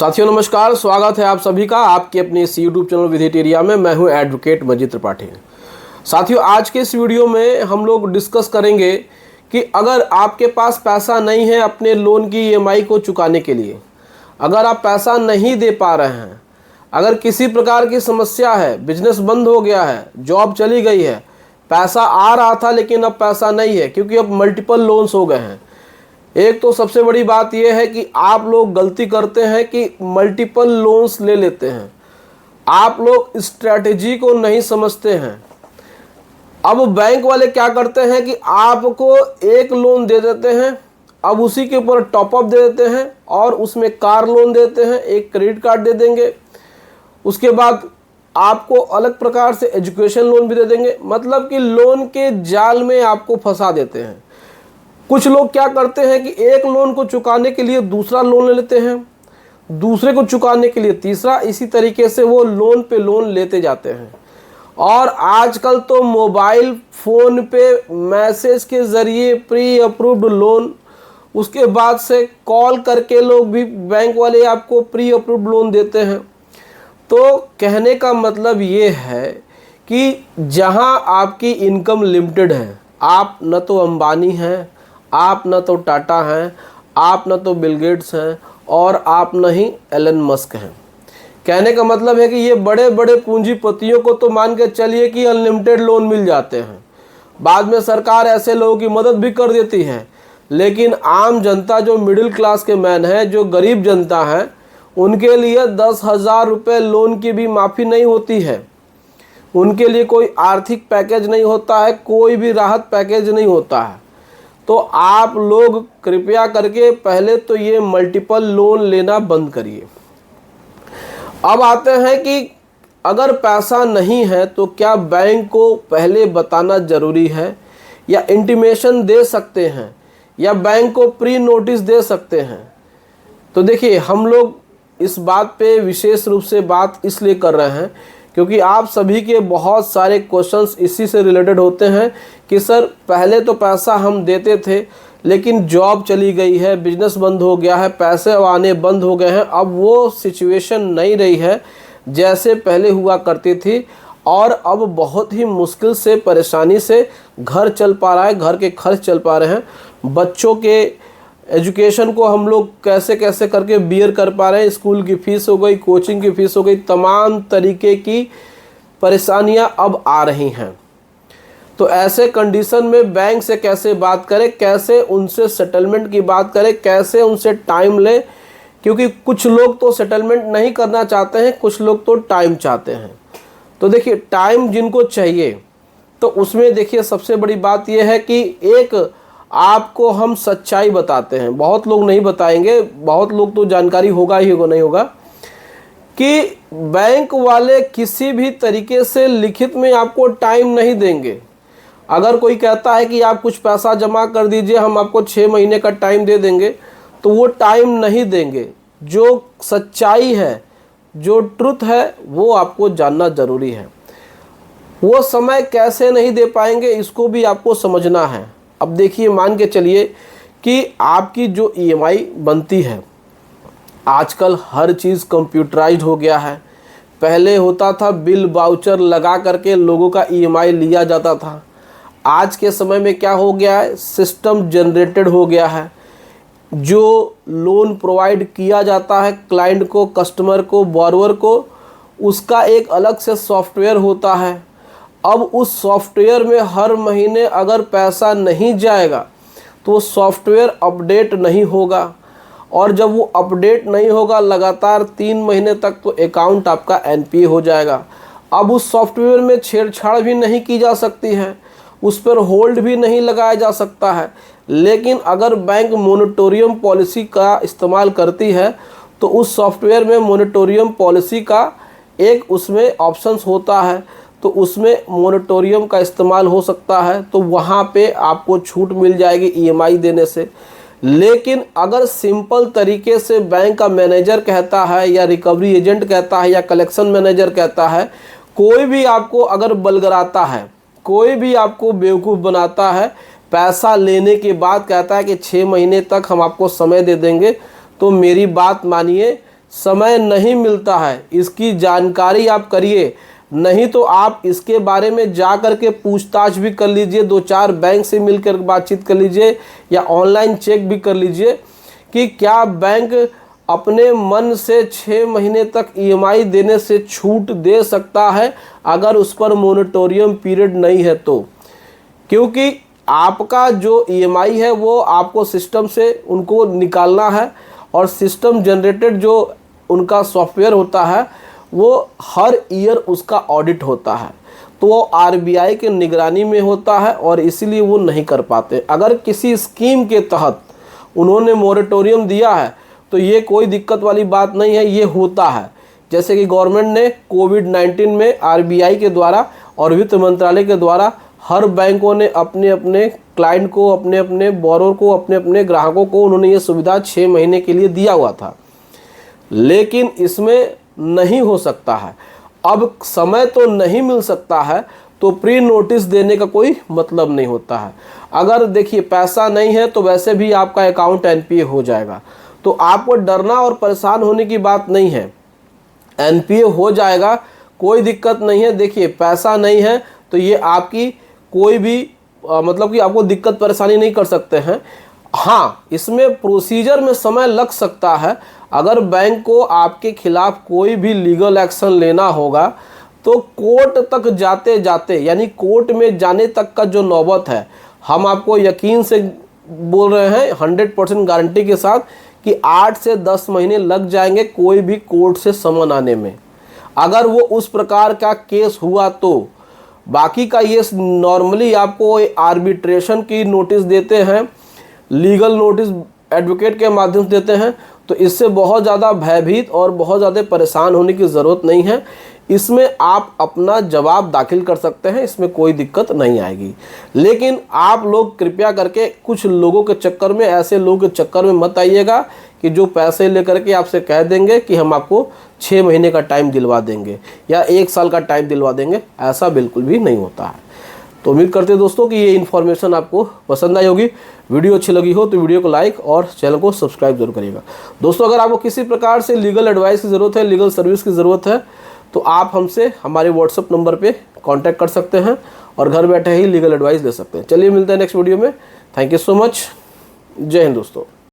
साथियों नमस्कार, स्वागत है आप सभी का आपके अपने इस यूट्यूब चैनल विधिटेरिया में। मैं हूं एडवोकेट मजीद त्रिपाठी। साथियों, आज के इस वीडियो में हम लोग डिस्कस करेंगे कि अगर आपके पास पैसा नहीं है अपने लोन की ईएमआई को चुकाने के लिए, अगर आप पैसा नहीं दे पा रहे हैं, अगर किसी प्रकार की समस्या है, बिजनेस बंद हो गया है, जॉब चली गई है, पैसा आ रहा था लेकिन अब पैसा नहीं है क्योंकि अब मल्टीपल लोन्स हो गए हैं। एक तो सबसे बड़ी बात यह है कि आप लोग गलती करते हैं कि मल्टीपल लोन्स ले लेते हैं। आप लोग स्ट्रैटेजी को नहीं समझते हैं। अब बैंक वाले क्या करते हैं कि आपको एक लोन दे देते हैं, अब उसी के ऊपर टॉपअप दे देते हैं और उसमें कार लोन देते हैं, एक क्रेडिट कार्ड दे देंगे, उसके बाद आपको अलग प्रकार से एजुकेशन लोन भी दे देंगे। मतलब कि लोन के जाल में आपको फंसा देते हैं। कुछ लोग क्या करते हैं कि एक लोन को चुकाने के लिए दूसरा लोन ले लेते हैं, दूसरे को चुकाने के लिए तीसरा, इसी तरीके से वो लोन पे लोन लेते जाते हैं। और आजकल तो मोबाइल फ़ोन पे मैसेज के ज़रिए प्री अप्रूव्ड लोन, उसके बाद से कॉल करके लोग भी बैंक वाले आपको प्री अप्रूव्ड लोन देते हैं। तो कहने का मतलब ये है कि जहां आपकी इनकम लिमिटेड है, आप न तो अंबानी हैं, आप न तो टाटा हैं, आप न तो बिल गेट्स हैं और आप न ही एलन मस्क हैं। कहने का मतलब है कि ये बड़े बड़े पूंजीपतियों को तो मान के चलिए कि अनलिमिटेड लोन मिल जाते हैं, बाद में सरकार ऐसे लोगों की मदद भी कर देती है, लेकिन आम जनता जो मिडिल क्लास के मैन है, जो गरीब जनता है, उनके लिए 10,000 रुपये लोन की भी माफ़ी नहीं होती है। उनके लिए कोई आर्थिक पैकेज नहीं होता है, कोई भी राहत पैकेज नहीं होता है। तो आप लोग कृपया करके पहले तो ये मल्टीपल लोन लेना बंद करिए। अब आते हैं कि अगर पैसा नहीं है तो क्या बैंक को पहले बताना ज़रूरी है या इंटीमेशन दे सकते हैं या बैंक को प्री नोटिस दे सकते हैं। तो देखिए, हम लोग इस बात पे विशेष रूप से बात इसलिए कर रहे हैं क्योंकि आप सभी के बहुत सारे क्वेश्चंस इसी से रिलेटेड होते हैं कि सर पहले तो पैसा हम देते थे लेकिन जॉब चली गई है, बिजनेस बंद हो गया है, पैसे आने बंद हो गए हैं, अब वो सिचुएशन नहीं रही है जैसे पहले हुआ करती थी और अब बहुत ही मुश्किल से, परेशानी से घर चल पा रहा है, घर के खर्च चल पा रहे हैं, बच्चों के एजुकेशन को हम लोग कैसे कैसे करके बियर कर पा रहे हैं, स्कूल की फ़ीस हो गई, कोचिंग की फ़ीस हो गई, तमाम तरीके की परेशानियां अब आ रही हैं। तो ऐसे कंडीशन में बैंक से कैसे बात करें, कैसे उनसे सेटलमेंट की बात करें, कैसे उनसे टाइम लें, क्योंकि कुछ लोग तो सेटलमेंट नहीं करना चाहते हैं, कुछ लोग तो टाइम चाहते हैं। तो देखिए, टाइम जिनको चाहिए तो उसमें देखिए सबसे बड़ी बात यह है कि एक आपको हम सच्चाई बताते हैं, बहुत लोग नहीं बताएंगे, बहुत लोग तो जानकारी होगा ही होगा नहीं होगा, कि बैंक वाले किसी भी तरीके से लिखित में आपको टाइम नहीं देंगे। अगर कोई कहता है कि आप कुछ पैसा जमा कर दीजिए, हम आपको 6 महीने का टाइम दे देंगे, तो वो टाइम नहीं देंगे। जो सच्चाई है, जो ट्रुथ है, वो आपको जानना ज़रूरी है। वो समय कैसे नहीं दे पाएंगे इसको भी आपको समझना है। अब देखिए, मान के चलिए कि आपकी जो ईएमआई बनती है, आजकल हर चीज़ कंप्यूटराइज्ड हो गया है। पहले होता था बिल वाउचर लगा करके लोगों का ईएमआई लिया जाता था। आज के समय में क्या हो गया है, सिस्टम जनरेटेड हो गया है। जो लोन प्रोवाइड किया जाता है क्लाइंट को, कस्टमर को, बॉरोवर को, उसका एक अलग से सॉफ्टवेयर होता है। अब उस सॉफ्टवेयर में हर महीने अगर पैसा नहीं जाएगा तो सॉफ्टवेयर अपडेट नहीं होगा, और जब वो अपडेट नहीं होगा लगातार 3 महीने तक, तो अकाउंट आपका एनपीए हो जाएगा। अब उस सॉफ्टवेयर में छेड़छाड़ भी नहीं की जा सकती है, उस पर होल्ड भी नहीं लगाया जा सकता है। लेकिन अगर बैंक मोनेटोरियम पॉलिसी का इस्तेमाल करती है तो उस सॉफ्टवेयर में मोनेटोरियम पॉलिसी का एक उसमें ऑप्शंस होता है, तो उसमें मोनेटोरियम का इस्तेमाल हो सकता है, तो वहाँ पे आपको छूट मिल जाएगी ईएमआई देने से। लेकिन अगर सिंपल तरीके से बैंक का मैनेजर कहता है या रिकवरी एजेंट कहता है या कलेक्शन मैनेजर कहता है, कोई भी आपको अगर बलगराता है, कोई भी आपको बेवकूफ़ बनाता है, पैसा लेने के बाद कहता है कि 6 महीने तक हम आपको समय दे देंगे, तो मेरी बात मानिए, समय नहीं मिलता है, इसकी जानकारी आप करिए। नहीं तो आप इसके बारे में जा कर के पूछताछ भी कर लीजिए, 2-4 बैंक से मिलकर बातचीत कर लीजिए या ऑनलाइन चेक भी कर लीजिए कि क्या बैंक अपने मन से 6 महीने तक ईएमआई देने से छूट दे सकता है अगर उस पर मोरेटोरियम पीरियड नहीं है तो। क्योंकि आपका जो ईएमआई है वो आपको सिस्टम से उनको निकालना है और सिस्टम जनरेटेड जो उनका सॉफ्टवेयर होता है वो हर ईयर उसका ऑडिट होता है, तो वो आरबीआई के निगरानी में होता है और इसीलिए वो नहीं कर पाते। अगर किसी स्कीम के तहत उन्होंने मोरेटोरियम दिया है तो ये कोई दिक्कत वाली बात नहीं है, ये होता है। जैसे कि गवर्नमेंट ने कोविड-19 में आरबीआई के द्वारा और वित्त मंत्रालय के द्वारा हर बैंकों ने अपने अपने क्लाइंट को, अपने अपने बोरोर को, अपने अपने ग्राहकों को उन्होंने ये सुविधा 6 महीने के लिए दिया हुआ था। लेकिन इसमें नहीं हो सकता है, अब समय तो नहीं मिल सकता है तो प्री नोटिस देने का कोई मतलब नहीं होता है। अगर देखिए पैसा नहीं है तो वैसे भी आपका अकाउंट एनपीए हो जाएगा, तो आपको डरना और परेशान होने की बात नहीं है। एनपीए हो जाएगा, कोई दिक्कत नहीं है। देखिए पैसा नहीं है तो ये आपकी कोई भी मतलब कि आपको दिक्कत परेशानी नहीं कर सकते हैं। हाँ, इसमें प्रोसीजर में समय लग सकता है। अगर बैंक को आपके खिलाफ कोई भी लीगल एक्शन लेना होगा तो कोर्ट तक जाते जाते, यानी कोर्ट में जाने तक का जो नौबत है, हम आपको यकीन से बोल रहे हैं 100% गारंटी के साथ कि 8 से 10 महीने लग जाएंगे कोई भी कोर्ट से समन आने में, अगर वो उस प्रकार का केस हुआ तो। बाकी का ये नॉर्मली आपको आर्बिट्रेशन की नोटिस देते हैं, लीगल नोटिस एडवोकेट के माध्यम से देते हैं, तो इससे बहुत ज़्यादा भयभीत और बहुत ज़्यादा परेशान होने की ज़रूरत नहीं है। इसमें आप अपना जवाब दाखिल कर सकते हैं, इसमें कोई दिक्कत नहीं आएगी। लेकिन आप लोग कृपया करके कुछ लोगों के चक्कर में, ऐसे लोगों के चक्कर में मत आइएगा कि जो पैसे लेकर के आपसे कह देंगे कि हम आपको 6 महीने का टाइम दिलवा देंगे या 1 साल का टाइम दिलवा देंगे। ऐसा बिल्कुल भी नहीं होता है। तो उम्मीद करते हैं दोस्तों कि ये इन्फॉर्मेशन आपको पसंद आई होगी। वीडियो अच्छी लगी हो तो वीडियो को लाइक और चैनल को सब्सक्राइब जरूर करिएगा। दोस्तों, अगर आपको किसी प्रकार से लीगल एडवाइस की ज़रूरत है, लीगल सर्विस की ज़रूरत है, तो आप हमसे हमारे व्हाट्सएप नंबर पे कांटेक्ट कर सकते हैं और घर बैठे ही लीगल एडवाइस ले सकते हैं। चलिए मिलते हैं नेक्स्ट वीडियो में। Thank you so much. जय हिंद दोस्तों।